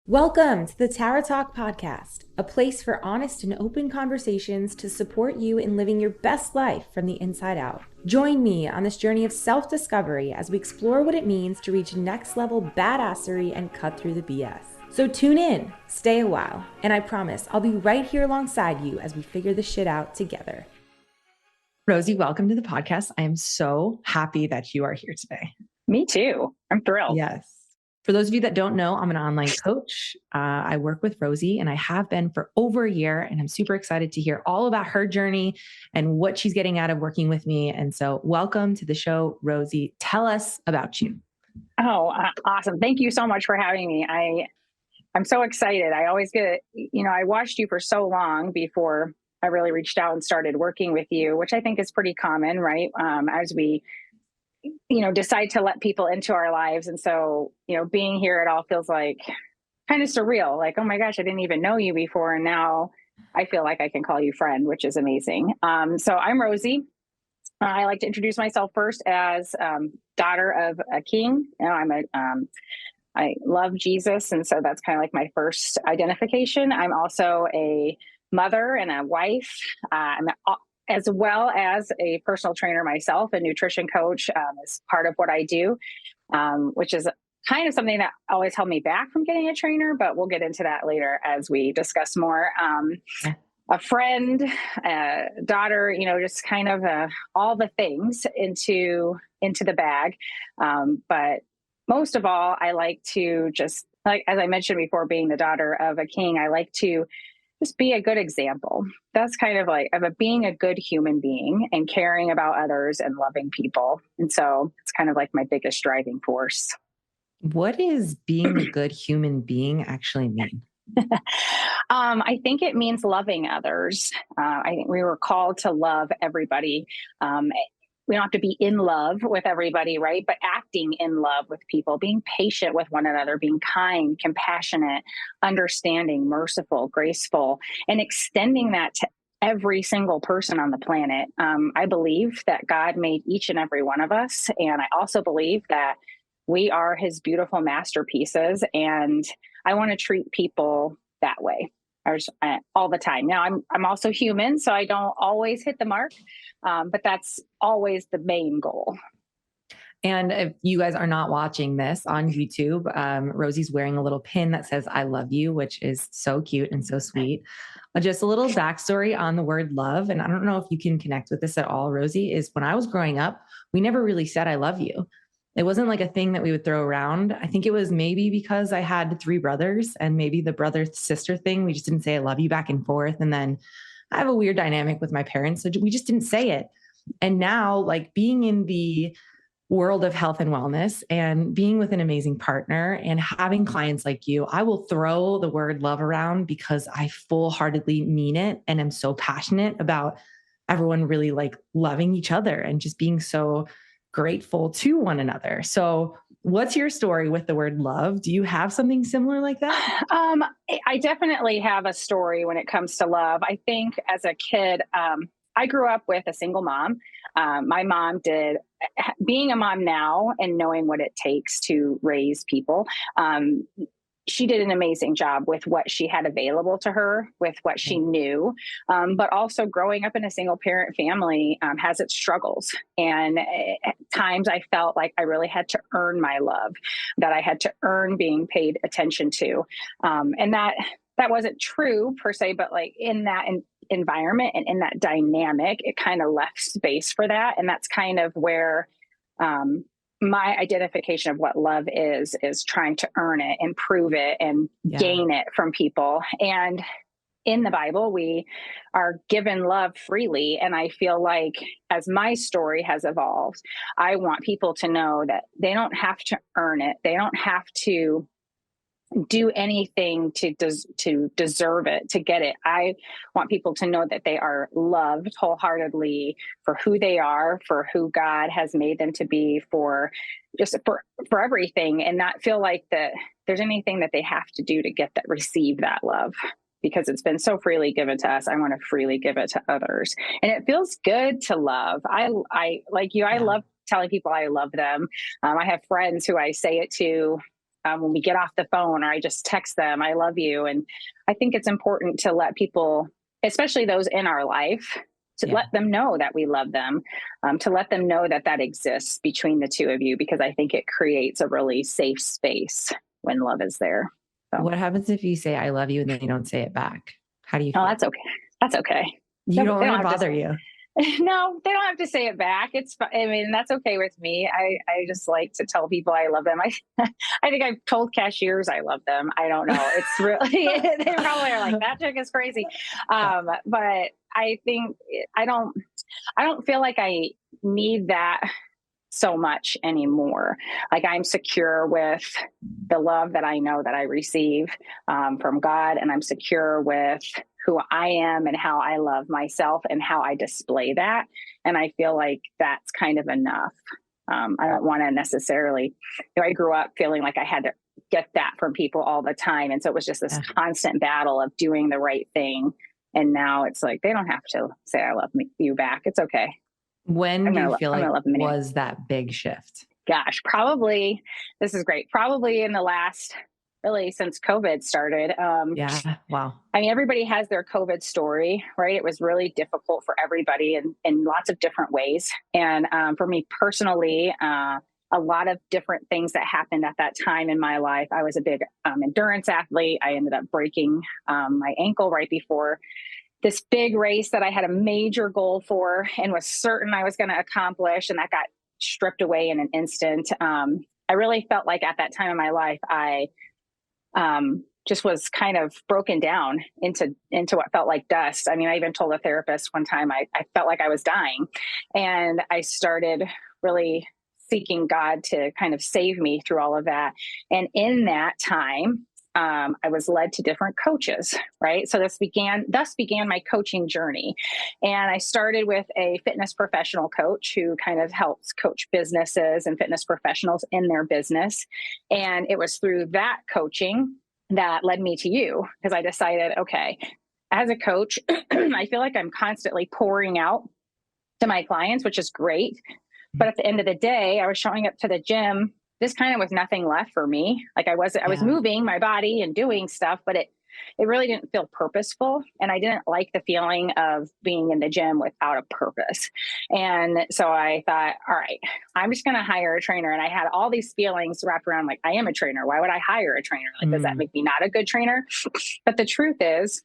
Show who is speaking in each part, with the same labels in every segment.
Speaker 1: Welcome to the Tower Talk podcast, a place for honest and open conversations to support you in living your best life from the inside out. Join me on this journey of self-discovery as we explore what it means to reach next level badassery and cut through the BS. So tune in, stay a while, and I promise I'll be right here alongside you as we figure this shit out together. Rosie, welcome to the podcast. I am so happy that you are here today.
Speaker 2: Me too. I'm thrilled.
Speaker 1: Yes. For those of you that don't know, I'm an online coach. I work with Rosie and I have been for over a year, and I'm super excited to hear all about her journey and what she's getting out of working with me. And so welcome to the show, Rosie. Tell us about you.
Speaker 2: Oh, awesome. Thank you so much for having me. I'm so excited. I always get, I watched you for so long before I really reached out and started working with you, which I think is pretty common, right? As we decide to let people into our lives. And so, being here, it all feels like kind of surreal. Like, oh my gosh, I didn't even know you before. And now I feel like I can call you friend, which is amazing. So I'm Rosie. I like to introduce myself first as daughter of a king. I love Jesus. And so that's kind of like my first identification. I'm also a mother and a wife. As well as a personal trainer myself, a nutrition coach is part of what I do, which is kind of something that always held me back from getting a trainer, but we'll get into that later as we discuss more. A friend, a daughter, just kind of all the things into the bag. But most of all, I like to just, like, as I mentioned before, being the daughter of a king, I like to just be a good example. That's kind of like being a good human being and caring about others and loving people. And so it's kind of like my biggest driving force.
Speaker 1: What does being a good human being actually mean?
Speaker 2: I think it means loving others. I think we were called to love everybody. We don't have to be in love with everybody, right? But acting in love with people, being patient with one another, being kind, compassionate, understanding, merciful, graceful, and extending that to every single person on the planet. I believe that God made each and every one of us. And I also believe that we are his beautiful masterpieces. And I want to treat people that way all the time. Now I'm also human, so I don't always hit the mark, but that's always the main goal.
Speaker 1: And if you guys are not watching this on YouTube, Rosie's wearing a little pin that says, I love you, which is so cute and so sweet. Just a little backstory on the word love. And I don't know if you can connect with this at all, Rosie, is when I was growing up, we never really said, I love you. It wasn't like a thing that we would throw around. I think it was maybe because I had 3 brothers and maybe the brother-sister thing. We just didn't say I love you back and forth. And then I have a weird dynamic with my parents, so we just didn't say it. And now, like, being in the world of health and wellness and being with an amazing partner and having clients like you, I will throw the word love around because I full-heartedly mean it. And I'm so passionate about everyone really like loving each other and just being so grateful to one another. So what's your story with the word love? Do you have something similar like that?
Speaker 2: I definitely have a story when it comes to love. I think as a kid, I grew up with a single mom. My mom being a mom now and knowing what it takes to raise people. She did an amazing job with what she had available to her, with what she knew. But also growing up in a single parent family has its struggles. And at times I felt like I really had to earn my love, that I had to earn being paid attention to. And that wasn't true per se, but like in that environment and in that dynamic, it kind of left space for that. And that's kind of where my identification of what love is trying to earn it and prove it and gain it from people. And in the Bible, we are given love freely. And I feel like as my story has evolved, I want people to know that they don't have to earn it. They don't have to do anything to deserve it, to get it. I want people to know that they are loved wholeheartedly for who they are, for who God has made them to be, for everything, and not feel like that there's anything that they have to do to receive that love, because it's been so freely given to us. I want to freely give it to others. And it feels good to love. I like you, I love telling people I love them. I have friends who I say it to when we get off the phone, or I just text them, I love you. And I think it's important to let people, especially those in our life, to let them know that we love them, to let them know that that exists between the two of you, because I think it creates a really safe space when love is there. So.
Speaker 1: What happens if you say, I love you, and then you don't say it back? How do you feel?
Speaker 2: Oh, that's okay. That's okay.
Speaker 1: You don't want to bother you.
Speaker 2: No, they don't have to say it back. I mean, that's okay with me. I just like to tell people I love them. I think I've told cashiers I love them. I don't know. It's really, they probably are like, that chick is crazy. But I think I don't feel like I need that so much anymore. Like, I'm secure with the love that I know that I receive from God, and I'm secure with who I am and how I love myself and how I display that. And I feel like that's kind of enough. I don't want to necessarily, I grew up feeling like I had to get that from people all the time. And so it was just this constant battle of doing the right thing. And now it's like, they don't have to say, I love you back. It's okay.
Speaker 1: When do you feel like was that big shift?
Speaker 2: Gosh, probably, this is great. Probably in the last, really since COVID started.
Speaker 1: Wow.
Speaker 2: I mean, everybody has their COVID story, right? It was really difficult for everybody in lots of different ways. And for me personally, a lot of different things that happened at that time in my life. I was a big endurance athlete. I ended up breaking my ankle right before this big race that I had a major goal for and was certain I was going to accomplish. And that got stripped away in an instant. I really felt like at that time in my life, I just was kind of broken down into what felt like dust. I mean, I even told a therapist one time I felt like I was dying, and I started really seeking God to kind of save me through all of that. And in that time, I was led to different coaches, right? So thus began my coaching journey. And I started with a fitness professional coach who kind of helps coach businesses and fitness professionals in their business. And it was through that coaching that led me to you, because I decided, okay, as a coach, I feel like I'm constantly pouring out to my clients, which is great. But at the end of the day, I was showing up to the gym just kind of with nothing left for me. Like I was moving my body and doing stuff, but it really didn't feel purposeful. And I didn't like the feeling of being in the gym without a purpose. And so I thought, all right, I'm just going to hire a trainer. And I had all these feelings wrapped around, like, I am a trainer. Why would I hire a trainer? Like, does that make me not a good trainer? But the truth is,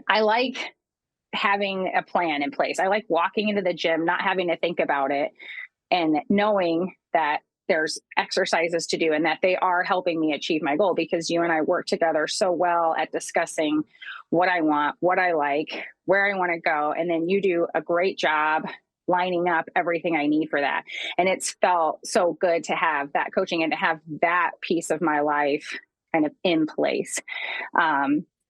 Speaker 2: I like having a plan in place. I like walking into the gym, not having to think about it, and knowing that there's exercises to do and that they are helping me achieve my goal, because you and I work together so well at discussing what I want, what I like, where I want to go. And then you do a great job lining up everything I need for that. And it's felt so good to have that coaching and to have that piece of my life kind of in place.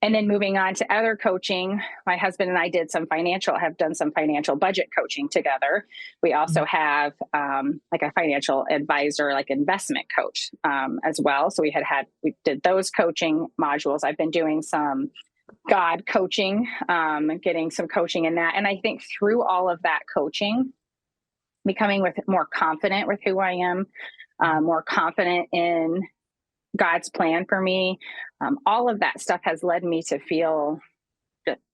Speaker 2: And then moving on to other coaching, my husband and I have done some financial budget coaching together. We also have like a financial advisor, like investment coach as well. So we did those coaching modules. I've been doing some God coaching, getting some coaching in that. And I think through all of that coaching, becoming more confident with who I am, more confident in God's plan for me. All of that stuff has led me to feel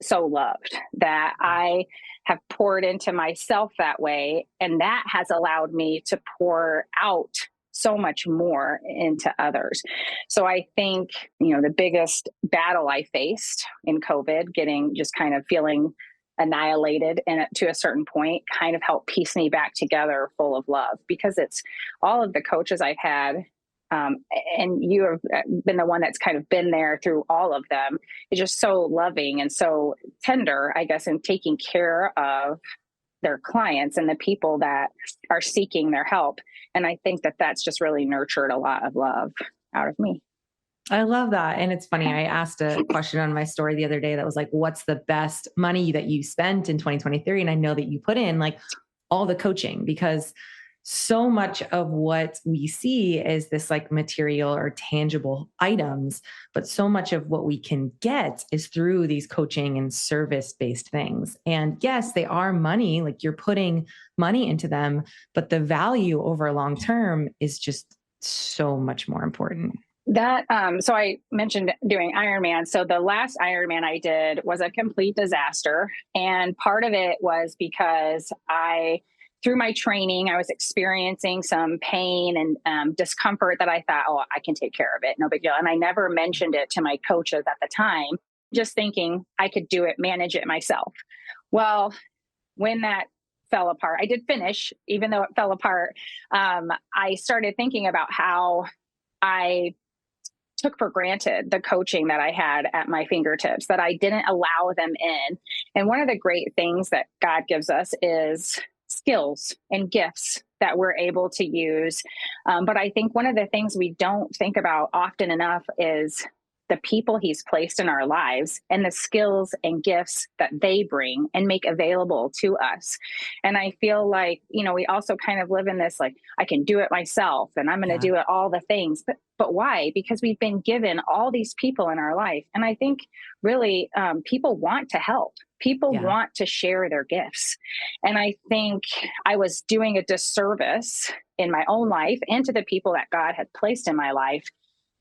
Speaker 2: so loved, that I have poured into myself that way. And that has allowed me to pour out so much more into others. So I think, the biggest battle I faced in COVID, just kind of feeling annihilated and to a certain point, kind of helped piece me back together full of love, because it's all of the coaches I've had. And you have been the one that's kind of been there through all of them. It's just so loving and so tender, I guess, in taking care of their clients and the people that are seeking their help. And I think that that's just really nurtured a lot of love out of me.
Speaker 1: I love that. And it's funny, I asked a question on my story the other day that was like, what's the best money that you spent in 2023? And I know that you put in like all the coaching, because so much of what we see is this like material or tangible items, but so much of what we can get is through these coaching and service-based things. And yes, they are money, like you're putting money into them, but the value over long term is just so much more important.
Speaker 2: That so I mentioned doing Ironman. So the last Ironman I did was a complete disaster, and part of it was because I, through my training, I was experiencing some pain and discomfort that I thought, oh, I can take care of it, no big deal. And I never mentioned it to my coaches at the time, just thinking I could do it, manage it myself. Well, when that fell apart, I did finish, even though it fell apart. I started thinking about how I took for granted the coaching that I had at my fingertips, that I didn't allow them in. And one of the great things that God gives us is skills and gifts that we're able to use. But I think one of the things we don't think about often enough is the people he's placed in our lives and the skills and gifts that they bring and make available to us. And I feel like, we also kind of live in this, like, I can do it myself and I'm going to
Speaker 1: Yeah.
Speaker 2: do it all the things. But why? Because we've been given all these people in our life. And I think really people want to help. People
Speaker 1: Yeah.
Speaker 2: want to share their gifts. And I think I was doing a disservice in my own life and to the people that God had placed in my life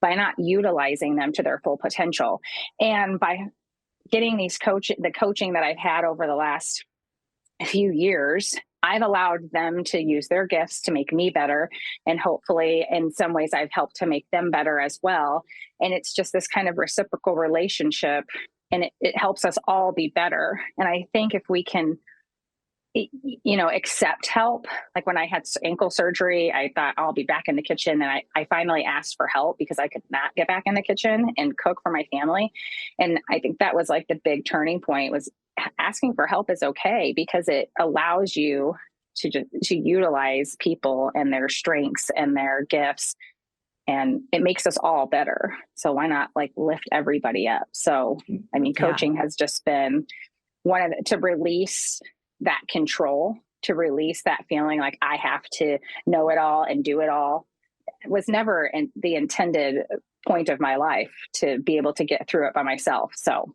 Speaker 2: by not utilizing them to their full potential. And by getting the coaching that I've had over the last few years, I've allowed them to use their gifts to make me better. And hopefully, in some ways, I've helped to make them better as well. And it's just this kind of reciprocal relationship, and it helps us all be better. And I think if we can, accept help. Like when I had ankle surgery, I thought I'll be back in the kitchen. And I finally asked for help because I could not get back in the kitchen and cook for my family. And I think that was like the big turning point, was asking for help is okay, because it allows you to utilize people and their strengths and their gifts, and it makes us all better. So why not like lift everybody up? So, I mean,
Speaker 1: Yeah.
Speaker 2: coaching has just been to release that control, to release that feeling like I have to know it all and do it all. It was never the intended point of my life to be able to get through it by myself. So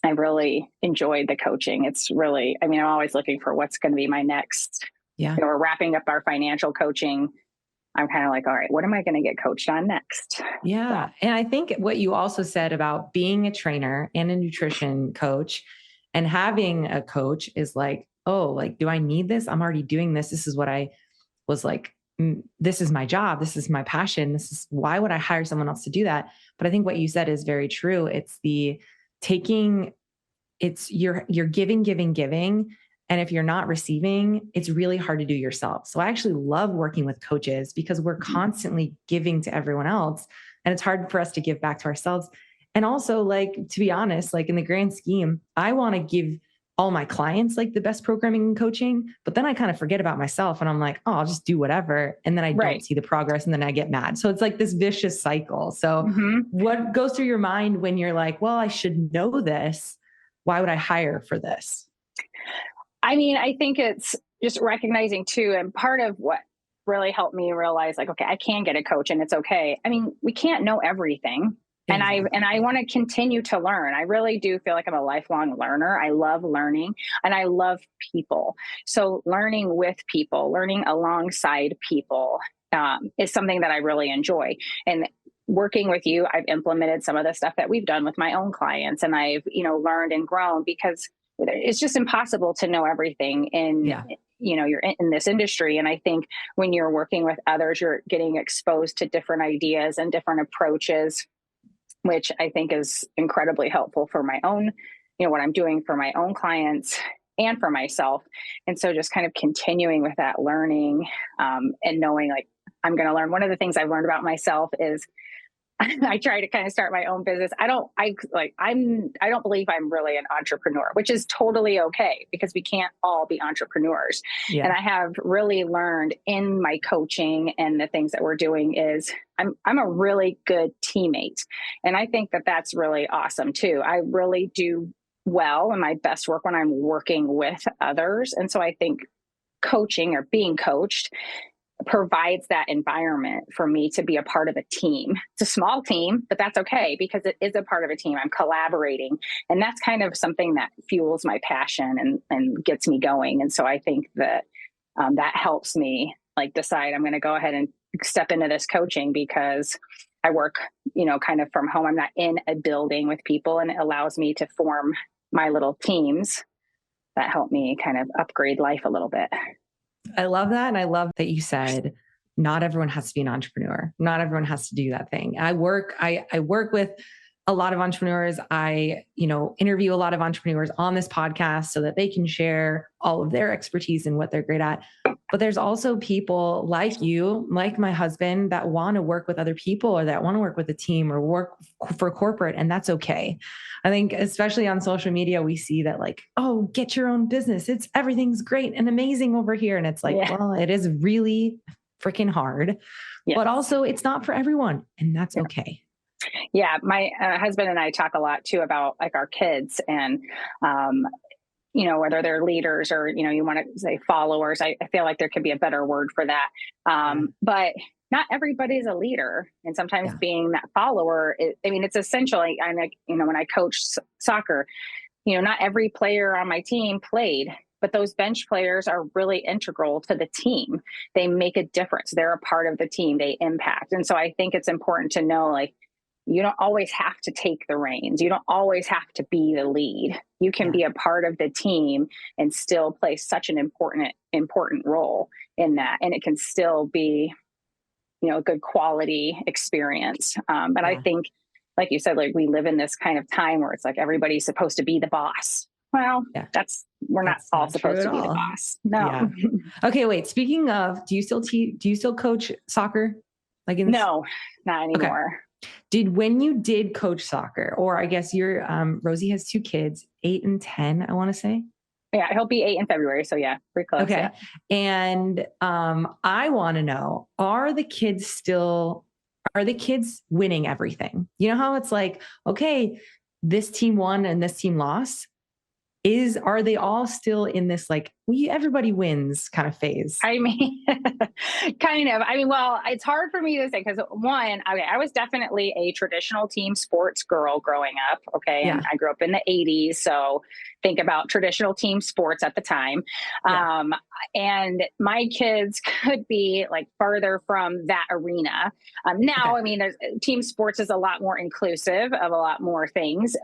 Speaker 2: I really enjoyed the coaching. It's really, I mean, I'm always looking for what's going to be my next.
Speaker 1: Yeah.
Speaker 2: We're wrapping up our financial coaching. I'm kind of like, all right, what am I going to get coached on next?
Speaker 1: Yeah.
Speaker 2: So,
Speaker 1: And I think what you also said about being a trainer and a nutrition coach and having a coach is like, oh, like, do I need this? I'm already doing this. This is what I was like, this is my job. This is my passion. This is why would I hire someone else to do that? But I think what you said is very true. It's the taking, it's you're giving, giving, giving. And if you're not receiving, it's really hard to do yourself. So I actually love working with coaches because we're constantly giving to everyone else. And it's hard for us to give back to ourselves. And also, like, to be honest, like in the grand scheme, I want to give all my clients like the best programming and coaching, but then I kind of forget about myself and I'm like, oh, I'll just do whatever. And then I don't
Speaker 2: right.
Speaker 1: see the progress and then I get mad. So it's like this vicious cycle. So
Speaker 2: Mm-hmm.
Speaker 1: what goes through your mind when you're like, well, I should know this. Why would I hire for this?
Speaker 2: I mean, I think it's just recognizing too, and part of what really helped me realize, like, okay, I can get a coach and it's okay. I mean, we can't know everything.
Speaker 1: Exactly.
Speaker 2: And I want to continue to learn. I really do feel like I'm a lifelong learner. I love learning and I love people. So learning with people, learning alongside people is something that I really enjoy. And working with you, I've implemented some of the stuff that we've done with my own clients, and I've, learned and grown, because it's just impossible to know everything
Speaker 1: Yeah.
Speaker 2: you're in this industry. And I think when you're working with others, you're getting exposed to different ideas and different approaches, which I think is incredibly helpful for my own, what I'm doing for my own clients and for myself. And so just kind of continuing with that learning and knowing, like, I'm going to learn. One of the things I've learned about myself is I try to kind of start my own business. I don't believe I'm really an entrepreneur, which is totally okay, because we can't all be entrepreneurs.
Speaker 1: Yeah.
Speaker 2: And I have really learned in my coaching and the things that we're doing is I'm a really good teammate. And I think that that's really awesome too. I really do well in my best work when I'm working with others. And so I think coaching or being coached provides that environment for me to be a part of a team. It's a small team, but that's okay, because it is a part of a team. I'm collaborating. And that's kind of something that fuels my passion and gets me going. And so I think that that helps me like decide I'm going to go ahead and step into this coaching because I work, kind of from home. I'm not in a building with people, and it allows me to form my little teams that help me kind of upgrade life a little bit.
Speaker 1: I love that. And I love that you said, not everyone has to be an entrepreneur. Not everyone has to do that thing. I work with a lot of entrepreneurs. I, interview a lot of entrepreneurs on this podcast so that they can share all of their expertise and what they're great at. But there's also people like you, like my husband, that want to work with other people or that want to work with a team or work for corporate. And that's okay. I think especially on social media, we see that like, oh, get your own business. Everything's great and amazing over here. And it's like, well, it is really freaking hard, but also it's not for everyone. And that's okay.
Speaker 2: Yeah. My husband and I talk a lot too about like our kids and, whether they're leaders or, you want to say followers. I feel like there could be a better word for that. But not everybody's a leader. And sometimes being that follower, it's essentially, I'm like, when I coach soccer, not every player on my team played, but those bench players are really integral to the team. They make a difference. They're a part of the team. They impact. And so I think it's important to know, like, you don't always have to take the reins. You don't always have to be the lead. You can be a part of the team and still play such an important role in that. And it can still be, a good quality experience. But I think, like you said, like we live in this kind of time where it's like everybody's supposed to be the boss. Well, we're not all supposed to be the boss. No.
Speaker 1: Yeah. Okay, wait. Speaking of, do you still coach soccer?
Speaker 2: No, not anymore.
Speaker 1: Okay. When you did coach soccer, or I guess Rosie has 2 kids, 8 and 10, I want to say.
Speaker 2: Yeah, he'll be 8 in February. So pretty close.
Speaker 1: Okay.
Speaker 2: Yeah.
Speaker 1: And I want to know, are the kids winning everything? You know how it's like, okay, this team won and this team lost? Are they all still in this like everybody wins kind of phase?
Speaker 2: I mean, kind of. Well, it's hard for me to say because I was definitely a traditional team sports girl growing up. Okay. And I grew up in the 80s. So think about traditional team sports at the time. And my kids could be like further from that arena. Now, there's team sports is a lot more inclusive of a lot more things.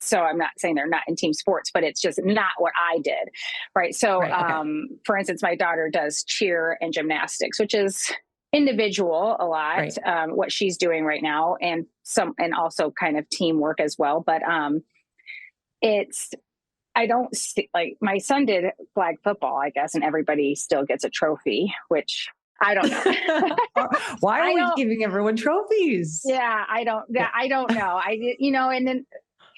Speaker 2: So I'm not saying they're not in team sports, but it's just not what I did. Right. So, for instance, my daughter does cheer and gymnastics, which is individual a lot, what she's doing right now. And also kind of teamwork as well. But, I don't see, like my son did flag football, I guess, and everybody still gets a trophy, which I don't know.
Speaker 1: Why are we giving everyone trophies?
Speaker 2: Yeah, I don't know. And then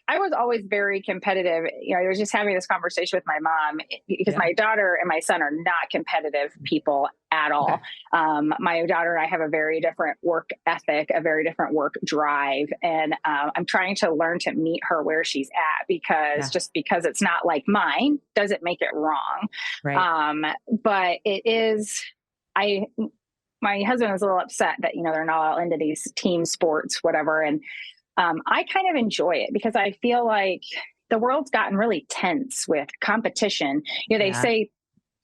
Speaker 2: I was always very competitive. I was just having this conversation with my mom because my daughter and my son are not competitive people at all. Okay. My daughter and I have a very different work ethic, a very different work drive. And I'm trying to learn to meet her where she's at because just because it's not like mine doesn't make it wrong. Right. But it is, my husband was a little upset that, they're not all into these team sports, whatever. And I kind of enjoy it because I feel like the world's gotten really tense with competition. They say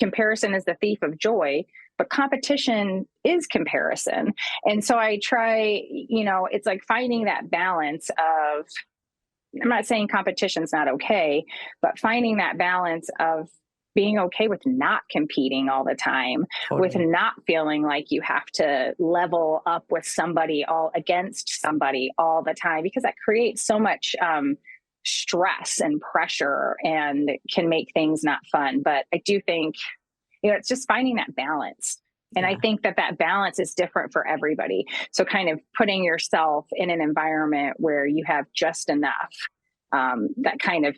Speaker 2: comparison is the thief of joy, but competition is comparison. And so I try, it's like finding that balance of, I'm not saying competition's not okay, but finding that balance of being okay with not competing all the time, with not feeling like you have to level up with somebody against somebody all the time, because that creates so much stress and pressure and can make things not fun. But I do think, it's just finding that balance. And I think that balance is different for everybody. So kind of putting yourself in an environment where you have just enough that kind of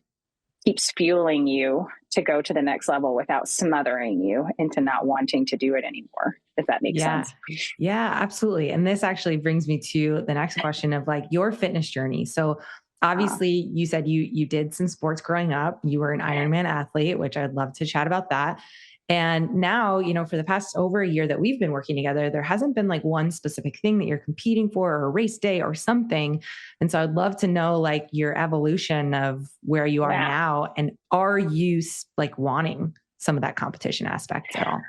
Speaker 2: keeps fueling you to go to the next level without smothering you into not wanting to do it anymore, if that makes sense.
Speaker 1: Yeah, absolutely. And this actually brings me to the next question of like your fitness journey. So obviously you said you did some sports growing up. You were an Ironman athlete, which I'd love to chat about that. And now, for the past over a year that we've been working together, there hasn't been like one specific thing that you're competing for or a race day or something. And so I'd love to know like your evolution of where you are now. And are you like wanting some of that competition aspect at all?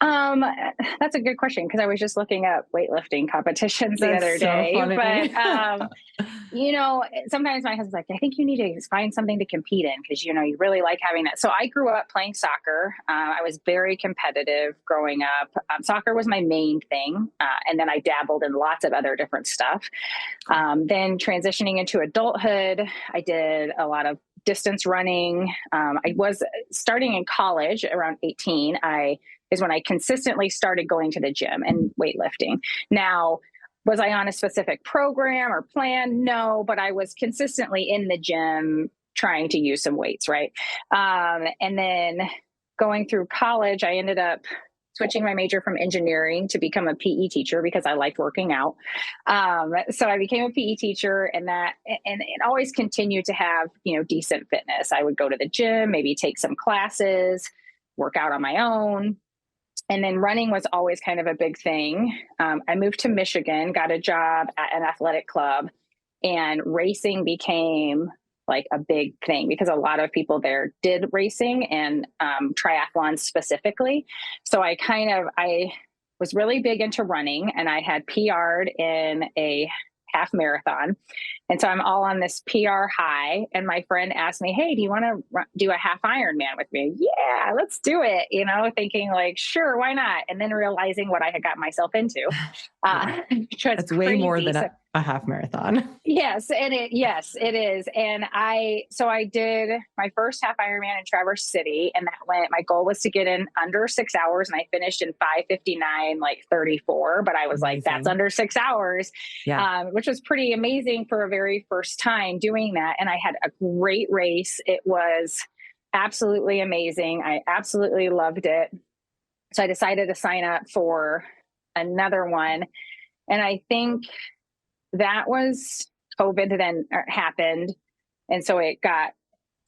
Speaker 2: Um, that's a good question because I was just looking up weightlifting competitions the
Speaker 1: That's
Speaker 2: other
Speaker 1: so
Speaker 2: day.
Speaker 1: funny.
Speaker 2: Sometimes my husband's like, I think you need to find something to compete in because, you really like having that. So I grew up playing soccer. I was very competitive growing up. Soccer was my main thing. And then I dabbled in lots of other different stuff. Then transitioning into adulthood, I did a lot of distance running. I was starting in college around 18. Is when I consistently started going to the gym and weightlifting. Now, was I on a specific program or plan? No, but I was consistently in the gym trying to use some weights, right? And then going through college, I ended up switching my major from engineering to become a PE teacher because I liked working out. So I became a PE teacher, and it always continued to have decent fitness. I would go to the gym, maybe take some classes, work out on my own. And then running was always kind of a big thing. I moved to Michigan, got a job at an athletic club, and racing became like a big thing because a lot of people there did racing and triathlons specifically. So I was really big into running, and I had PR'd in a half marathon. And so I'm all on this PR high. And my friend asked me, hey, do you want to do a half Ironman with me? Yeah, let's do it. Thinking like, sure, why not? And then realizing what I had got myself into, which was
Speaker 1: That's way more
Speaker 2: crazy.
Speaker 1: than
Speaker 2: So
Speaker 1: a half marathon.
Speaker 2: yes, it is. And I did my first half Ironman in Traverse City, and my goal was to get in under 6 hours, and I finished in 5:59, like 34. But I was like, that's under 6 hours,
Speaker 1: Yeah.
Speaker 2: which was pretty amazing for a very first time doing that. And I had a great race. It was absolutely amazing. I absolutely loved it. So I decided to sign up for another one. And I think that was COVID then happened. And so it got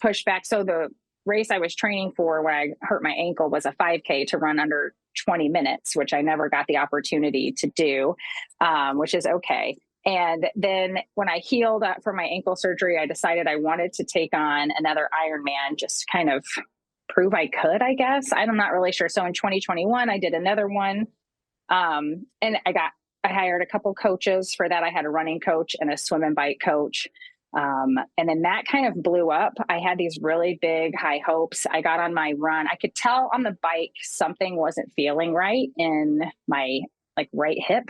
Speaker 2: pushed back. So the race I was training for when I hurt my ankle was a 5K to run under 20 minutes, which I never got the opportunity to do, which is okay. And then when I healed up from my ankle surgery, I decided I wanted to take on another Ironman, just kind of prove I could, I guess. I'm not really sure. So in 2021, I did another one. And I hired a couple coaches for that. I had a running coach and a swim and bike coach. And then that kind of blew up. I had these really big high hopes. I got on my run. I could tell on the bike something wasn't feeling right in my right hip.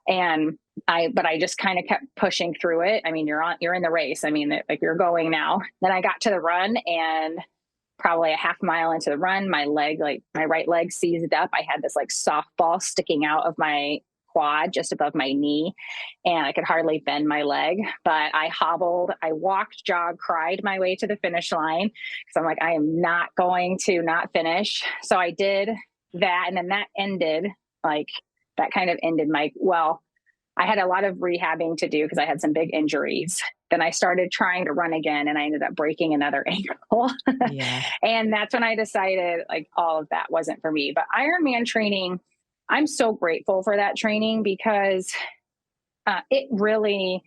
Speaker 2: But I just kind of kept pushing through it. I mean, you're in the race. I mean, like you're going now. Then I got to the run, and probably a half mile into the run, my right leg seized up. I had this like softball sticking out of my quad just above my knee, and I could hardly bend my leg, but I hobbled, I walked, jogged, cried my way to the finish line because I'm like, I am not going to not finish. So I did that. And then that kind of ended I had a lot of rehabbing to do because I had some big injuries. Then I started trying to run again, and I ended up breaking another ankle.
Speaker 1: Yeah.
Speaker 2: And that's when I decided all of that wasn't for me. But Ironman training, I'm so grateful for that training because the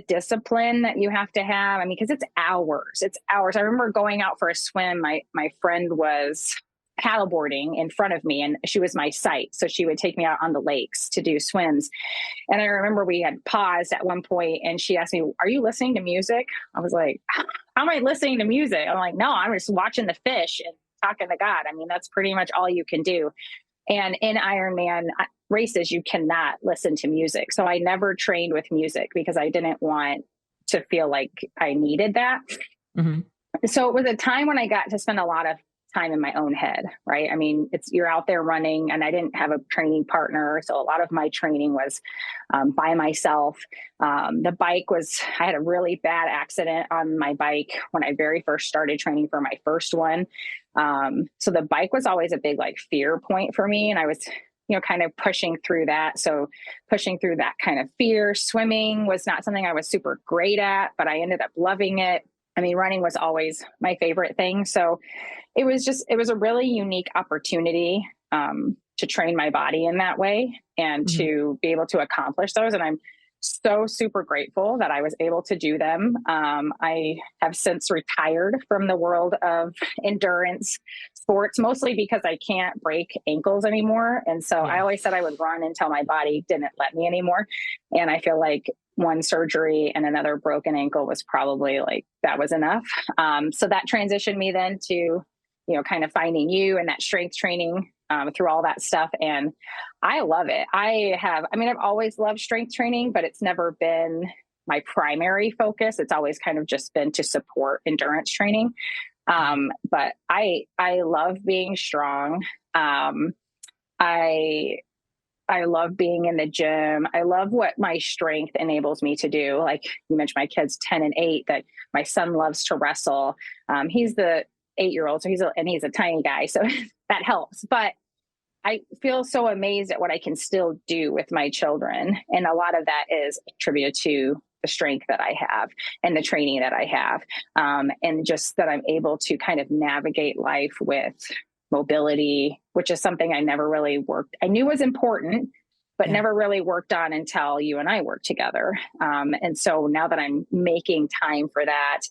Speaker 2: discipline that you have to have, I mean, because it's hours. I remember going out for a swim. My friend was paddleboarding in front of me, and she was my sight. So she would take me out on the lakes to do swims. And I remember we had paused at one point, and she asked me, are you listening to music? I was like, how am I listening to music? I'm like, no, I'm just watching the fish and talking to God. I mean, that's pretty much all you can do. And in Ironman races, you cannot listen to music. So I never trained with music because I didn't want to feel like I needed that.
Speaker 1: Mm-hmm.
Speaker 2: So it was a time when I got to spend a lot of time in my own head, right? I mean, you're out there running, and I didn't have a training partner. So a lot of my training was by myself. The bike I had a really bad accident on my bike when I very first started training for my first one. So the bike was always a big fear point for me. And I was, kind of pushing through that. So pushing through that kind of fear. Swimming was not something I was super great at, but I ended up loving it. I mean, running was always my favorite thing. So it was a really unique opportunity to train my body in that way and to be able to accomplish those. And I'm so super grateful that I was able to do them. I have since retired from the world of endurance sports, mostly because I can't break ankles anymore. And so I
Speaker 1: Yeah.
Speaker 2: always said I would run until my body didn't let me anymore. And I feel like one surgery and another broken ankle was probably like, that was enough. So that transitioned me then to, kind of finding you and that strength training through all that stuff. And I love it. I've always loved strength training, but it's never been my primary focus. It's always kind of just been to support endurance training. But I love being strong. I I love being in the gym. I love what my strength enables me to do. Like you mentioned, my kids 10 and 8. That my son loves to wrestle. He's the 8-year-old, so he's a tiny guy, so that helps. But I feel so amazed at what I can still do with my children, and a lot of that is attributed to the strength that I have and the training that I have, and just that I'm able to kind of navigate life with mobility, which is something I never really worked. I knew was important, but
Speaker 1: Yeah.
Speaker 2: never really worked on until you and I worked together. And so now that I'm making time for that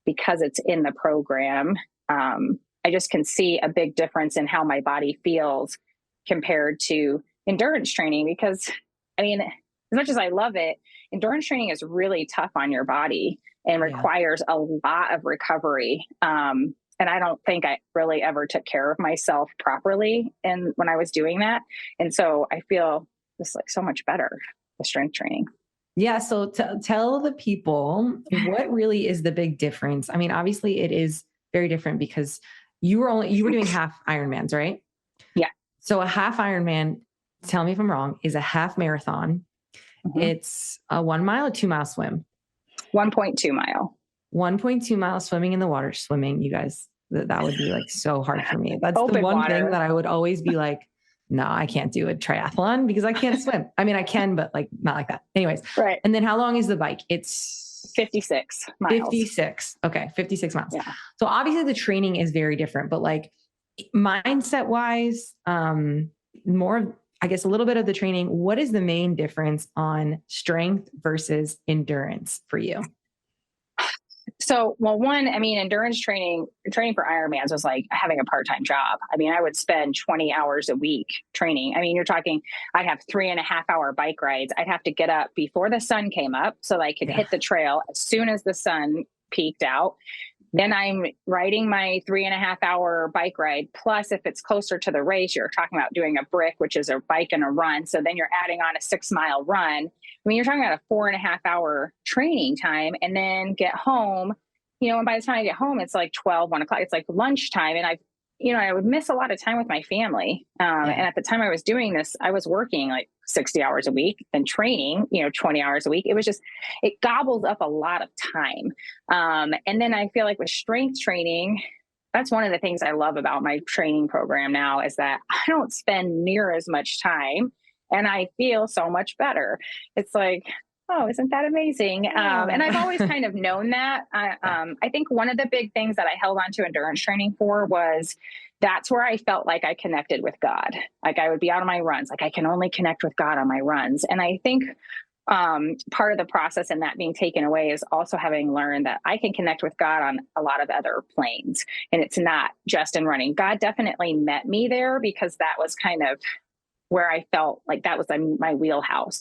Speaker 2: because it's in the program, I just can see a big difference in how my body feels compared to endurance training. Because, I mean, as much as I love it, endurance training is really tough on your body and
Speaker 1: Yeah.
Speaker 2: requires a lot of recovery. And I don't think I really ever took care of myself properly when I was doing that. And so I feel just like so much better with strength training.
Speaker 1: Yeah. So tell the people what really is the big difference. I mean, obviously it is very different because you were doing half Ironmans, right?
Speaker 2: Yeah.
Speaker 1: So a half Ironman, tell me if I'm wrong, is a half marathon.
Speaker 2: Mm-hmm.
Speaker 1: It's a 1 mile, a 2 mile swim.
Speaker 2: 1.2 mile.
Speaker 1: 1.2 miles swimming in the water. Swimming, you guys, that would be like so hard for me. That's the
Speaker 2: Open
Speaker 1: one thing
Speaker 2: water.
Speaker 1: that I would always be like, no, I can't do a triathlon because I can't swim. I mean, I can, but like not like that. Anyways.
Speaker 2: Right.
Speaker 1: And then how long is the bike? It's
Speaker 2: 56 miles.
Speaker 1: 56. Okay. 56 miles.
Speaker 2: Yeah.
Speaker 1: So obviously the training is very different, but like mindset wise, more, I guess a little bit of the training. What is the main difference on strength versus endurance for you?
Speaker 2: So, well, one, I mean, endurance training for Ironmans was like having a part-time job. I mean, I would spend 20 hours a week training. I mean, you're talking, I'd have 3.5 hour bike rides. I'd have to get up before the sun came up so that I could hit the trail as soon as the sun peaked out. Then I'm riding my 3.5 hour bike ride. Plus, if it's closer to the race, you're talking about doing a brick, which is a bike and a run. So then you're adding on a 6 mile run. I mean, you're talking about a 4.5 hour training time, and then get home, and by the time I get home, it's like 12, 1 o'clock. It's like lunchtime. And I would miss a lot of time with my family. And at the time I was doing this, I was working like 60 hours a week and training, 20 hours a week. It gobbles up a lot of time. And then I feel like with strength training, that's one of the things I love about my training program now is that I don't spend near as much time and I feel so much better. It's like, oh, isn't that amazing? And I've always kind of known that. I think one of the big things that I held on to endurance training for was that's where I felt like I connected with God. Like I would be out on my runs, like I can only connect with God on my runs. And I think part of the process in that being taken away is also having learned that I can connect with God on a lot of other planes. And it's not just in running. God definitely met me there because that was kind of where I felt like that was my wheelhouse,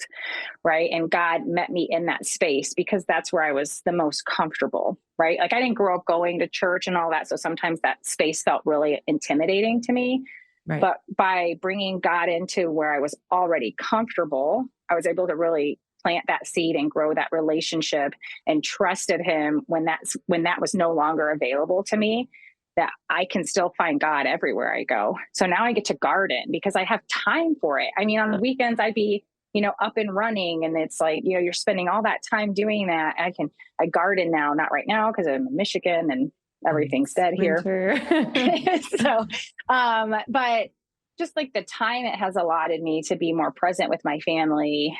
Speaker 2: right? And God met me in that space because that's where I was the most comfortable, right? Like I didn't grow up going to church and all that. So sometimes that space felt really intimidating to me.
Speaker 1: Right.
Speaker 2: But by bringing God into where I was already comfortable, I was able to really plant that seed and grow that relationship and trusted him when that was no longer available to me, that I can still find God everywhere I go. So now I get to garden because I have time for it. I mean, on the weekends I'd be, up and running, and it's like, you're spending all that time doing that. I garden now, not right now because I'm in Michigan and everything's dead here. So, but just like the time it has allotted me to be more present with my family,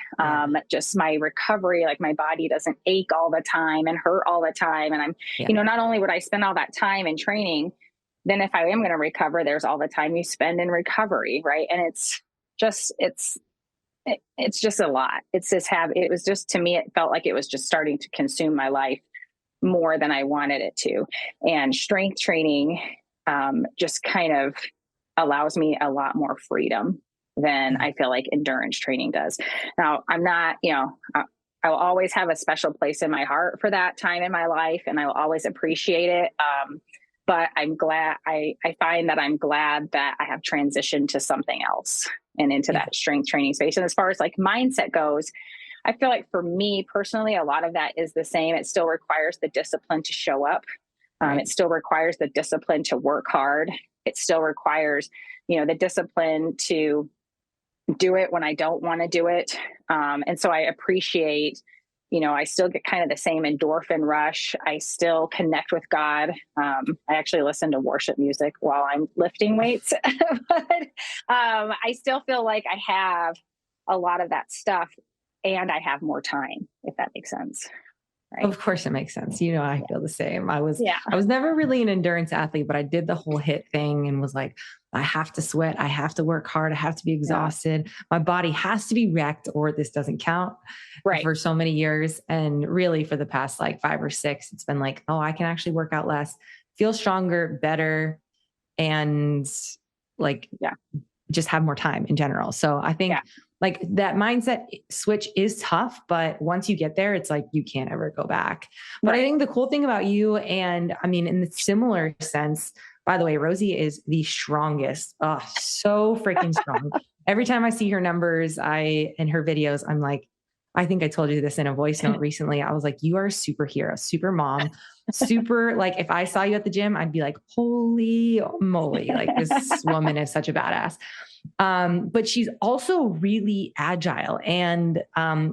Speaker 2: just my recovery, like my body doesn't ache all the time and hurt all the time. And not only would I spend all that time in training, then if I am going to recover, there's all the time you spend in recovery. Right. And it's just a lot. It was just, to me, it felt like it was just starting to consume my life more than I wanted it to. And strength training just kind of allows me a lot more freedom than I feel like endurance training does. Now, I'm not, I will always have a special place in my heart for that time in my life, and I will always appreciate it. But I'm glad, I find that I'm glad that I have transitioned to something else and into
Speaker 1: Yeah.
Speaker 2: that strength training space. And as far as like mindset goes, I feel like for me personally, a lot of that is the same. It still requires the discipline to show up.
Speaker 1: Right.
Speaker 2: It still requires the discipline to work hard. It still requires, the discipline to do it when I don't want to do it. And so I appreciate, I still get kind of the same endorphin rush. I still connect with God. I actually listen to worship music while I'm lifting weights, but I still feel like I have a lot of that stuff and I have more time, if that makes sense. Right.
Speaker 1: Of course it makes sense. I feel the same.
Speaker 2: Yeah.
Speaker 1: I was never really an endurance athlete, but I did the whole hit thing and was like, I have to sweat, I have to work hard, I have to be
Speaker 2: Yeah.
Speaker 1: exhausted. My body has to be wrecked or this doesn't count
Speaker 2: Right.
Speaker 1: for so many years. And really for the past like 5 or 6, it's been like, oh, I can actually work out less, feel stronger, better, and like
Speaker 2: Yeah.
Speaker 1: just have more time in general. So I think
Speaker 2: Yeah.
Speaker 1: like that mindset switch is tough, but once you get there, it's like you can't ever go back. But I
Speaker 2: Right.
Speaker 1: think the cool thing about you, and I mean, in the similar sense, by the way, Rosie is the strongest. Oh, so freaking strong. Every time I see her numbers, in her videos, I'm like, I think I told you this in a voice note recently. I was like, you are a superhero, super mom, super like if I saw you at the gym, I'd be like, holy moly, like this woman is such a badass. But she's also really agile and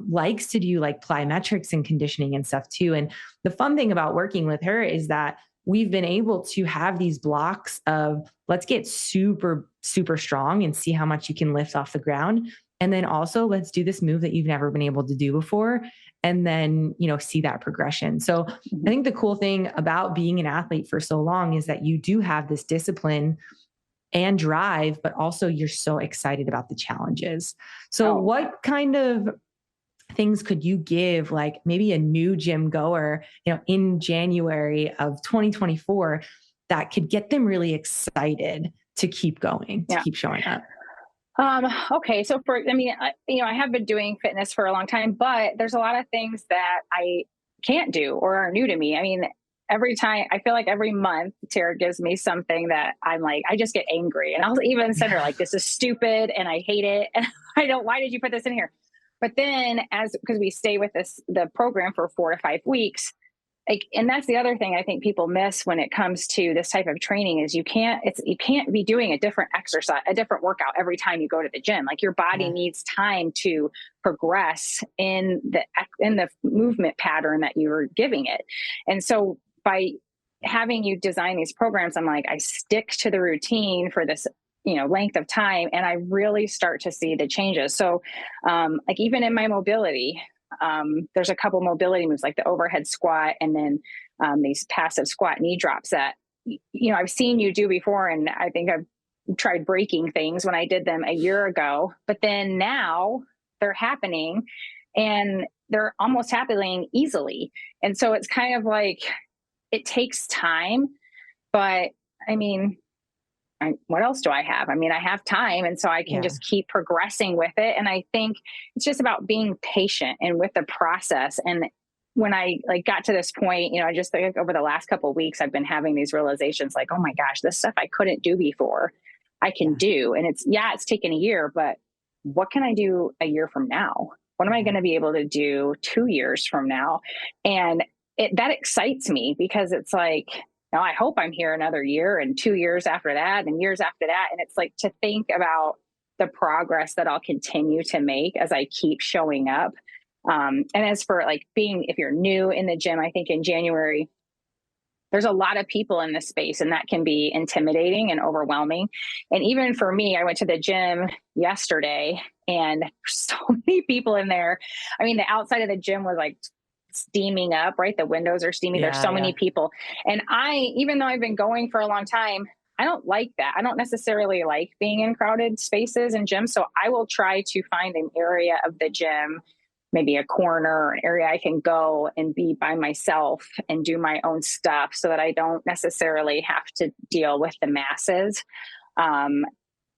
Speaker 1: likes to do like plyometrics and conditioning and stuff too. And the fun thing about working with her is that we've been able to have these blocks of let's get super, super strong and see how much you can lift off the ground. And then also let's do this move that you've never been able to do before. And then, see that progression. So I think the cool thing about being an athlete for so long is that you do have this discipline and drive, but also you're so excited about the challenges. So,
Speaker 2: Oh,
Speaker 1: what kind of things could you give, like maybe a new gym goer, in January of 2024 that could get them really excited to keep going, to
Speaker 2: yeah.
Speaker 1: keep showing up?
Speaker 2: Okay. So I have been doing fitness for a long time, but there's a lot of things that I can't do or are new to me. I mean, every time I feel like every month Tara gives me something that I'm like, I just get angry and I'll even send her like, this is stupid and I hate it. And why did you put this in here? But then because we stay with the program for 4 to 5 weeks, like, and that's the other thing I think people miss when it comes to this type of training is you can't be doing a different exercise, a different workout every time you go to the gym. Like your body
Speaker 1: Yeah.
Speaker 2: needs time to progress in the movement pattern that you're giving it. And so by having you design these programs, I'm like, I stick to the routine for this, length of time. And I really start to see the changes. So like even in my mobility, there's a couple mobility moves like the overhead squat and then these passive squat knee drops that I've seen you do before, and I think I've tried breaking things when I did them a year ago, but then now they're happening and they're almost happening easily. And so it's kind of like it takes time, but I mean, what else do I have? I mean, I have time. And so I can
Speaker 1: Yeah.
Speaker 2: just keep progressing with it. And I think it's just about being patient and with the process. And when I got to this point, I just think over the last couple of weeks, I've been having these realizations like, oh my gosh, this stuff I couldn't do before, I can do. And it's taken a year, but what can I do a year from now? What am I going to be able to do 2 years from now? And that excites me because it's like, now I hope I'm here another year and 2 years after that and years after that. And it's like to think about the progress that I'll continue to make as I keep showing up. And as for if you're new in the gym, I think in January, there's a lot of people in this space and that can be intimidating and overwhelming. And even for me, I went to the gym yesterday and so many people in there. I mean, the outside of the gym was like steaming up, right? The windows are steaming. There's so many people. And even though I've been going for a long time, I don't like that. I don't necessarily like being in crowded spaces and gyms. So I will try to find an area of the gym maybe a corner or an area I can go and be by myself and do my own stuff so that I don't necessarily have to deal with the masses. Um,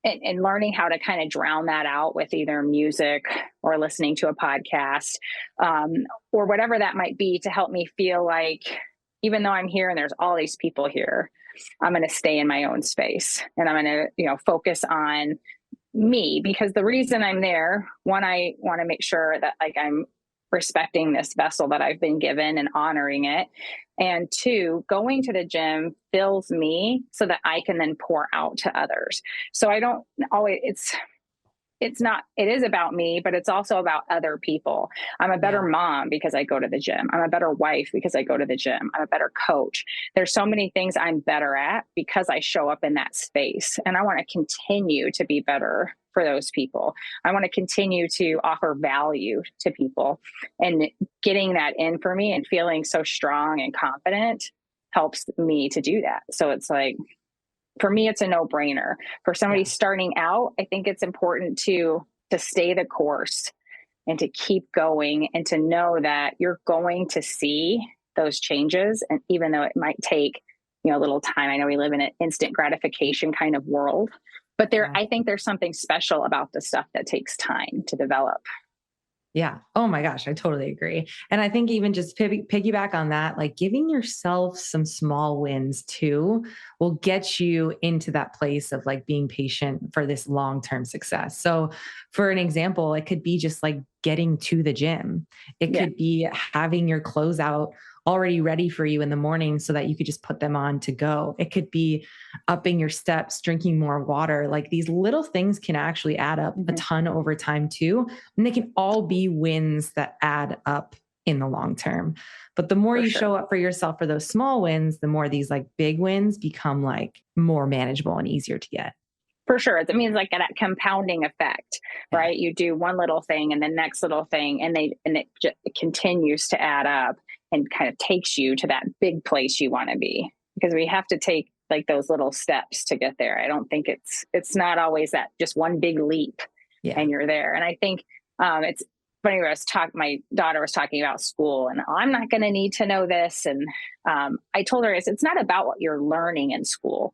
Speaker 2: and learning how to kind of drown that out with either music or listening to a podcast, um, or whatever that might be, to help me feel like, even though I'm here and there's all these people here, I'm going to stay in my own space, and I'm going to, focus on me, because the reason I'm there, one, I want to make sure that like I'm respecting this vessel that I've been given and honoring it. And two, going to the gym fills me so that I can then pour out to others. So I don't always, it's not, it is about me, but it's also about other people. I'm a better mom because I go to the gym. I'm a better wife because I go to the gym. I'm a better coach. There's so many things I'm better at because I show up in that space. And I want to continue to be better for those people. I want to continue to offer value to people, and getting that in for me and feeling so strong and confident helps me to do that. So it's like, for me, it's a no-brainer. For somebody starting out, I think it's important to stay the course and to keep going, and to know that you're going to see those changes. And even though it might take, a little time, I know we live in an instant gratification kind of world, but I think there's something special about the stuff that takes time to develop.
Speaker 1: Yeah. Oh my gosh, I totally agree. And I think even just piggyback on that, like giving yourself some small wins too will get you into that place of like being patient for this long-term success. So for an example, it could be just like getting to the gym. It
Speaker 2: Yeah.
Speaker 1: could be having your clothes out already ready for you in the morning so that you could just put them on to go. It could be upping your steps, drinking more water. Like these little things can actually add up a ton over time too. And they can all be wins that add up in the long term. But the more
Speaker 2: For
Speaker 1: you
Speaker 2: sure.
Speaker 1: show up for yourself for those small wins, the more these like big wins become like more manageable and easier to get.
Speaker 2: For sure. It means like that compounding effect,
Speaker 1: Yeah.
Speaker 2: right? You do one little thing and the next little thing, and it just continues to add up and kind of takes you to that big place you want to be, because we have to take like those little steps to get there. I don't think it's not always that just one big leap and you're there. And I think it's funny, my daughter was talking about school, and I'm not going to need to know this. And I told her, it's not about what you're learning in school.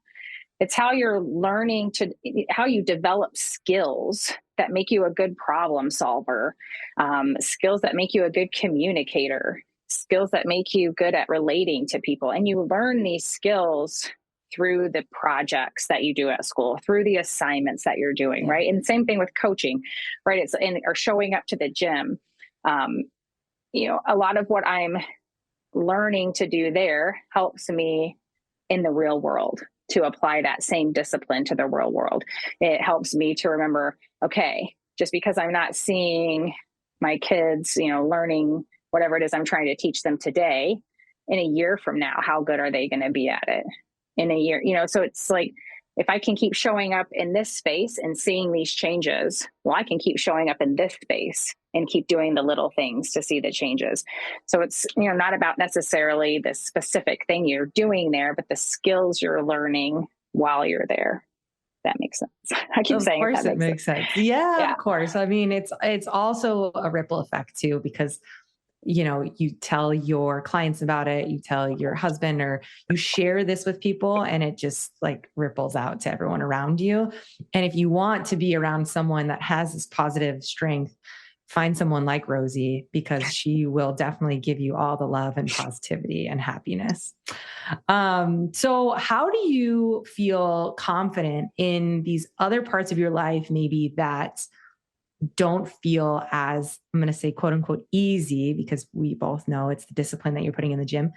Speaker 2: It's how you're how you develop skills that make you a good problem solver, skills that make you a good communicator, skills that make you good at relating to people. And you learn these skills through the projects that you do at school, through the assignments that you're doing, right? And same thing with coaching, right? Or showing up to the gym. A lot of what I'm learning to do there helps me in the real world to apply that same discipline to the real world. It helps me to remember, okay, just because I'm not seeing my kids, learning whatever it is I'm trying to teach them today, in a year from now, how good are they going to be at it in a year? So it's like, if I can keep showing up in this space and seeing these changes, well, I can keep showing up in this space and keep doing the little things to see the changes. So it's, not about necessarily the specific thing you're doing there, but the skills you're learning while you're there. That makes sense. I keep saying
Speaker 1: Of course it makes sense. Yeah, of course. I mean, it's also a ripple effect too, because you tell your clients about it, you tell your husband, or you share this with people, and it just like ripples out to everyone around you. And if you want to be around someone that has this positive strength, find someone like Rosie, because she will definitely give you all the love and positivity and happiness. So how do you feel confident in these other parts of your life, maybe that don't feel as, I'm going to say, quote unquote, easy, because we both know it's the discipline that you're putting in the gym.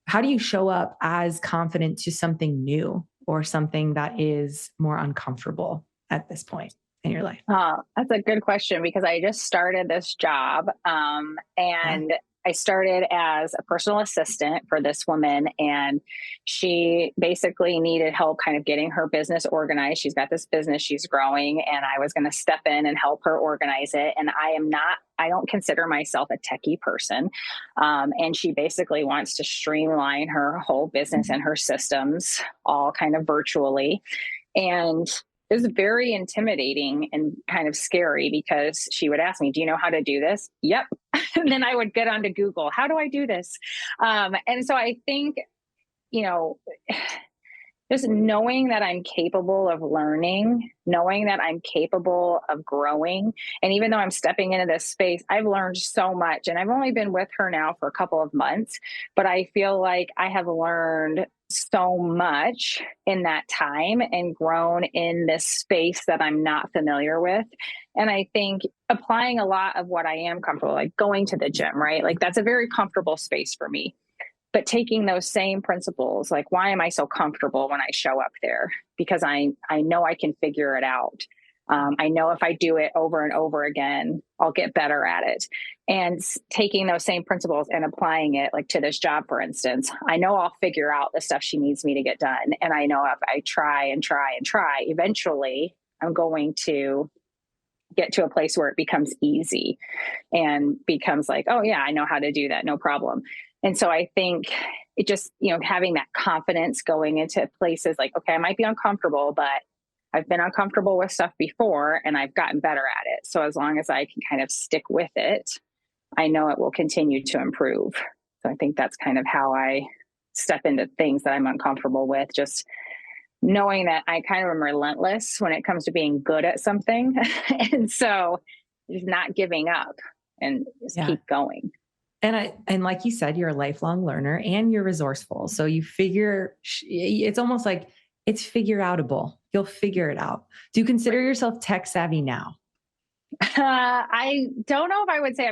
Speaker 1: How do you show up as confident to something new or something that is more uncomfortable at this point in your life?
Speaker 2: That's a good question, because I just started this job, and I started as a personal assistant for this woman, and she basically needed help kind of getting her business organized. She's got this business she's growing, and I was going to step in and help her organize it. And I don't consider myself a techie person. And she basically wants to streamline her whole business and her systems all kind of virtually. And was very intimidating and kind of scary because she would ask me, "Do you know how to do this?" Yep. And then I would get onto Google, "How do I do this?" And so I think, you know, just knowing that I'm capable of learning, knowing that I'm capable of growing. And even though I'm stepping into this space, I've learned so much. And I've only been with her now for a couple of months, but I feel like I have learned so much in that time and grown in this space that I'm not familiar with. And I think applying a lot of what I am comfortable, like going to the gym, right? Like that's a very comfortable space for me, but taking those same principles, like why am I so comfortable when I show up there? Because I know I can figure it out. I know if I do it over and over again, I'll get better at it. And taking those same principles and applying it, like to this job, for instance, I know I'll figure out the stuff she needs me to get done. And I know if I try and try and try, eventually I'm going to get to a place where it becomes easy and becomes like, oh yeah, I know how to do that, no problem. And so I think it just, having that confidence going into places like, okay, I might be uncomfortable, but I've been uncomfortable with stuff before and I've gotten better at it. So as long as I can kind of stick with it, I know it will continue to improve. So I think that's kind of how I step into things that I'm uncomfortable with, just knowing that I kind of am relentless when it comes to being good at something. And so just not giving up and just
Speaker 1: Yeah.
Speaker 2: keep going.
Speaker 1: And like you said, you're a lifelong learner and you're resourceful. So it's almost like it's figure outable. You'll figure it out. Do you consider yourself tech savvy now?
Speaker 2: I don't know if I would say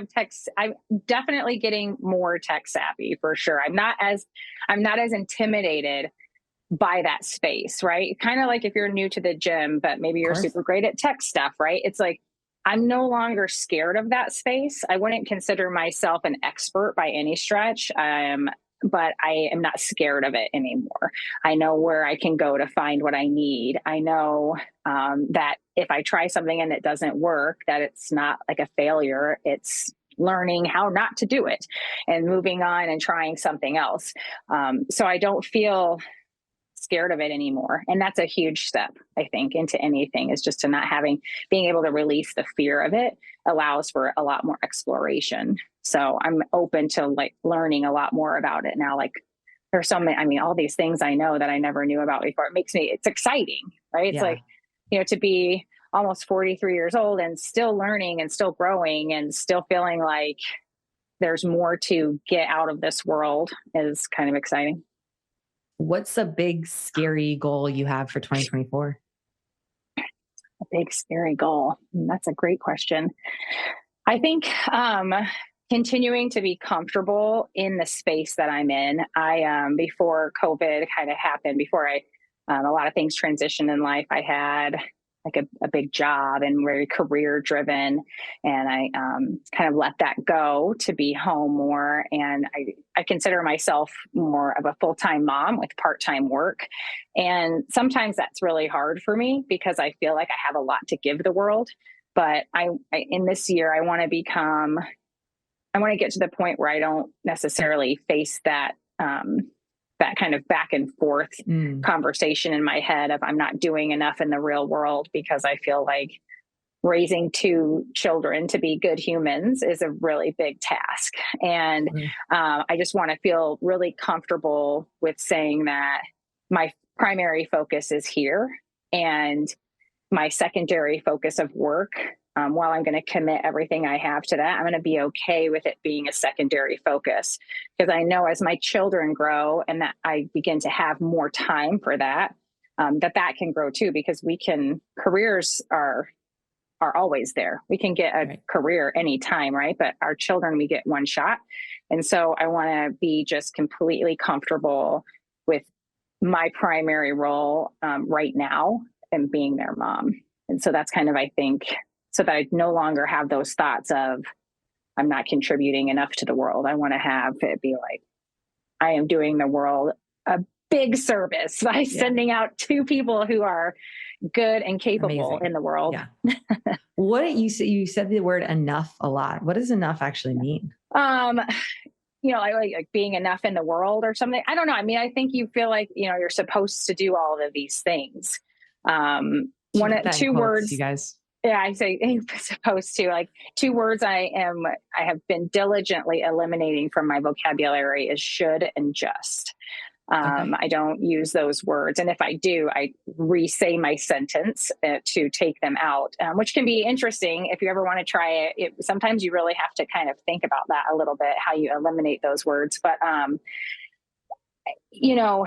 Speaker 2: I'm definitely getting more tech savvy for sure. I'm not as intimidated by that space, right? Kind of like if you're new to the gym, but maybe
Speaker 1: Of
Speaker 2: you're
Speaker 1: course.
Speaker 2: super great at tech stuff, right? It's like I'm no longer scared of that space. I wouldn't consider myself an expert by any stretch. But I am not scared of it anymore. I know where I can go to find what I need. I know that if I try something and it doesn't work, that it's not like a failure. It's learning how not to do it and moving on and trying something else. So I don't feel scared of it anymore. And that's a huge step, I think, into anything, is just to not being able to release the fear of it allows for a lot more exploration. So I'm open to like learning a lot more about it now. Like there's so many, all these things I know that I never knew about before. It's exciting, right? It's
Speaker 1: Yeah.
Speaker 2: like, to be almost 43 years old and still learning and still growing and still feeling like there's more to get out of this world is kind of exciting.
Speaker 1: What's a big scary goal you have for 2024?
Speaker 2: A big scary goal. That's a great question. I think continuing to be comfortable in the space that I'm in. Before COVID kind of happened, before a lot of things transitioned in life, I had like a big job and very career driven, and I kind of let that go to be home more. And I consider myself more of a full-time mom with part-time work. And sometimes that's really hard for me because I feel like I have a lot to give the world. But in this year, I want to get to the point where I don't necessarily face that kind of back and forth conversation in my head of I'm not doing enough in the real world, because I feel like raising two children to be good humans is a really big task. And I just want to feel really comfortable with saying that my primary focus is here and my secondary focus of work, while I'm going to commit everything I have to that, I'm going to be okay with it being a secondary focus, because I know as my children grow and that I begin to have more time for that, that can grow too, because careers are always there. We can get a career anytime, right? But our children, we get one shot. And so I want to be just completely comfortable with my primary role right now and being their mom. And so that's kind of, I think, so that I no longer have those thoughts of I'm not contributing enough to the world. I want to have it be like I am doing the world a big service by sending out two people who are good and capable in the world.
Speaker 1: Yeah. You said the word enough a lot. What does enough actually mean?
Speaker 2: Like being enough in the world or something. I don't know. I think you feel like, you're supposed to do all of these things.
Speaker 1: Should put that in
Speaker 2: two
Speaker 1: quotes, you
Speaker 2: words.
Speaker 1: guys.
Speaker 2: Yeah, I say supposed to, like, two words I have been diligently eliminating from my vocabulary is should and just.
Speaker 1: Okay.
Speaker 2: I don't use those words. And if I do, I re-say my sentence to take them out, which can be interesting if you ever want to try it. Sometimes you really have to kind of think about that a little bit, how you eliminate those words. But, you know,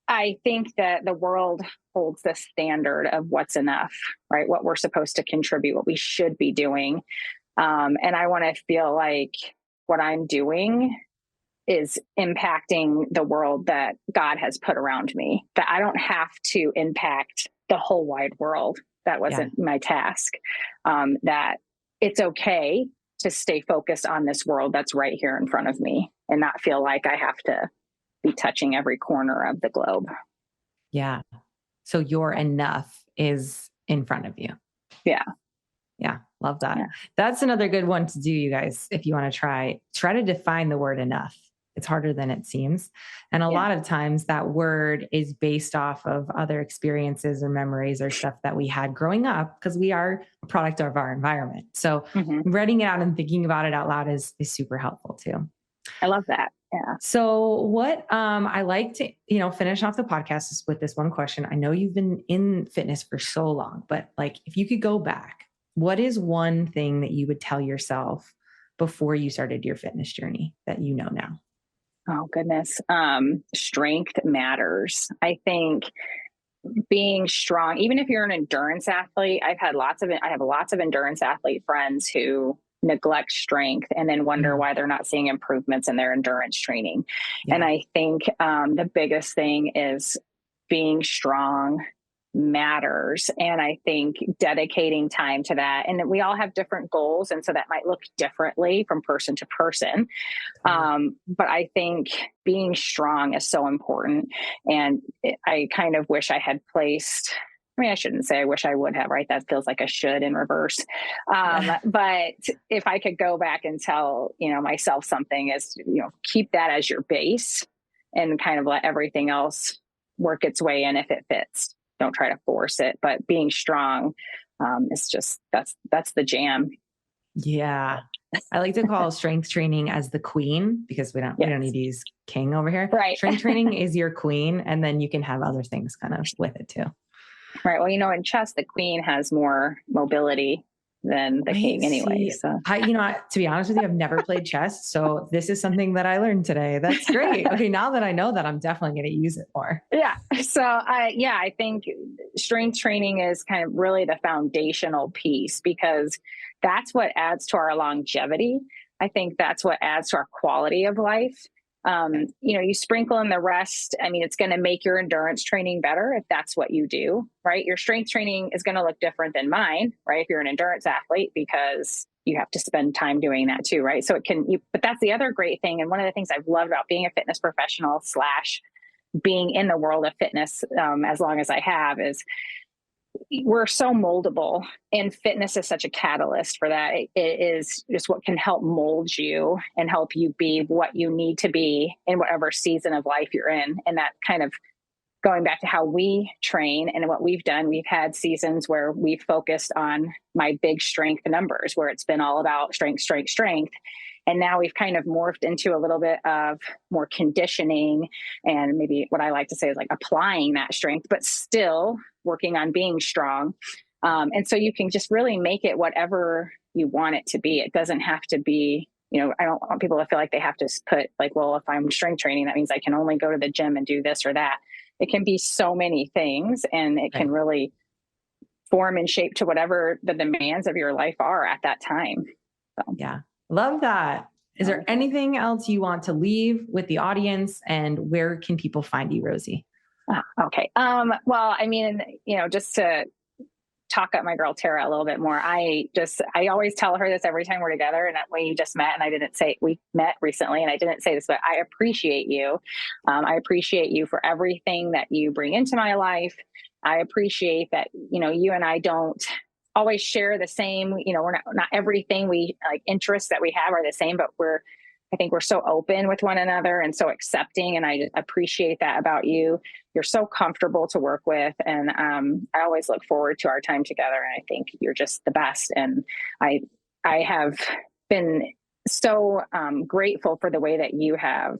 Speaker 2: I think that the world holds the standard of what's enough, right? What we're supposed to contribute, what we should be doing. And I want to feel like what I'm doing is impacting the world that God has put around me, that I don't have to impact the whole wide world. That
Speaker 1: Yeah.
Speaker 2: wasn't my task. That it's okay to stay focused on this world that's right here in front of me and not feel like I have to be touching every corner of the globe.
Speaker 1: Yeah. So your enough is in front of you.
Speaker 2: Yeah.
Speaker 1: Yeah. Love that.
Speaker 2: Yeah.
Speaker 1: That's another good one to do, you guys. If you want to try to define the word enough. It's harder than it seems. And a lot of times that word is based off of other experiences or memories or stuff that we had growing up because we are a product of our environment. So writing it out and thinking about it out loud is super helpful too.
Speaker 2: I love that. Yeah.
Speaker 1: So what I like to, finish off the podcast with this one question. I know you've been in fitness for so long, but like if you could go back, what is one thing that you would tell yourself before you started your fitness journey that you know now?
Speaker 2: Oh goodness. Strength matters. I think being strong, even if you're an endurance athlete, I have lots of endurance athlete friends who neglect strength and then wonder why they're not seeing improvements in their endurance training. Yeah. And I think the biggest thing is being strong matters. And I think dedicating time to that. And we all have different goals. And so that might look differently from person to person. But I think being strong is so important. And I kind of wish I had placed, I shouldn't say I wish I would have, right? That feels like a should in reverse. But if I could go back and tell, myself something is, keep that as your base and kind of let everything else work its way in if it fits. Don't try to force it, but being strong is just, that's the jam.
Speaker 1: Yeah. I like to call strength training as the queen because we don't need to use king over here.
Speaker 2: Right.
Speaker 1: Strength training is your queen. And then you can have other things kind of with it too.
Speaker 2: Right. Well, in chess, the queen has more mobility than the king anyway. So
Speaker 1: to be honest with you, I've never played chess. So this is something that I learned today. That's great. Okay. Now that I know that, I'm definitely going to use it more.
Speaker 2: Yeah. So I think strength training is kind of really the foundational piece because that's what adds to our longevity. I think that's what adds to our quality of life. You sprinkle in the rest. It's going to make your endurance training better if that's what you do, right? Your strength training is going to look different than mine, right? If you're an endurance athlete, because you have to spend time doing that too, right? So but that's the other great thing. And one of the things I've loved about being a fitness professional / being in the world of fitness as long as I have is we're so moldable, and fitness is such a catalyst for that. It is just what can help mold you and help you be what you need to be in whatever season of life you're in. And that kind of going back to how we train and what we've done, we've had seasons where we've focused on my big strength numbers, where it's been all about strength, strength, strength. And now we've kind of morphed into a little bit of more conditioning and maybe what I like to say is like applying that strength, but still working on being strong. And so you can just really make it whatever you want it to be. It doesn't have to be, I don't want people to feel like they have to put like, well, if I'm strength training, that means I can only go to the gym and do this or that. It can be so many things, and it can really form and shape to whatever the demands of your life are at that time. So.
Speaker 1: Yeah. Love that. Is there anything else you want to leave with the audience, and where can people find you, Rosi?
Speaker 2: Okay. Well, just to talk up my girl, Tara, a little bit more. I always tell her this every time we're together, and we just met, and I didn't say we met recently, and I didn't say this, but I appreciate you. I appreciate you for everything that you bring into my life. I appreciate that, you and I don't always share the same, we're not everything we like interests that we have are the same, but we're I think we're so open with one another and so accepting. And I appreciate that about you. You're so comfortable to work with. And I always look forward to our time together. And I think you're just the best. And I, I have been so grateful for the way that you have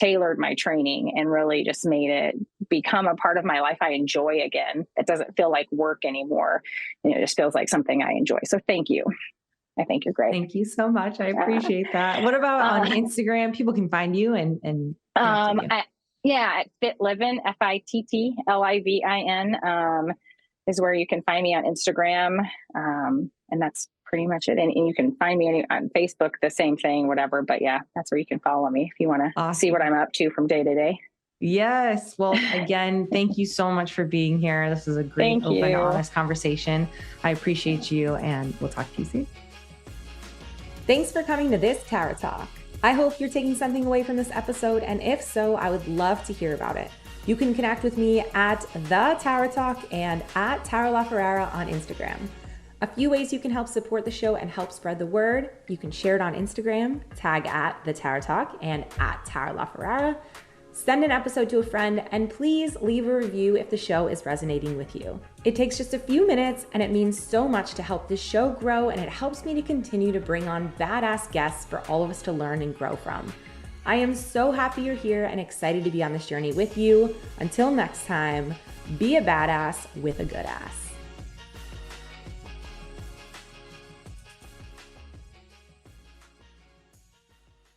Speaker 2: tailored my training and really just made it become a part of my life I enjoy again. It doesn't feel like work anymore. It just feels like something I enjoy. So thank you. I think you're great.
Speaker 1: Thank you so much. I appreciate that. What about on Instagram? People can find you and connect with you.
Speaker 2: At FitLivin, FITTLIVIN, is where you can find me on Instagram. And that's pretty much it. And you can find me on Facebook, the same thing, whatever. But yeah, that's where you can follow me if you want to see what I'm up to from day to day.
Speaker 1: Yes. Well, again, thank you so much for being here. This is a great, open, honest conversation. I appreciate you, and we'll talk to you soon. Thanks for coming to this Tara Talk. I hope you're taking something away from this episode, and if so, I would love to hear about it. You can connect with me at The Tara Talk and at Tara LaFerrara on Instagram. A few ways you can help support the show and help spread the word. You can share it on Instagram, tag at The Tara Talk and at Tara LaFerrara. Send an episode to a friend, and please leave a review if the show is resonating with you. It takes just a few minutes, and it means so much to help this show grow, and it helps me to continue to bring on badass guests for all of us to learn and grow from. I am so happy you're here and excited to be on this journey with you. Until next time, be a badass with a good ass.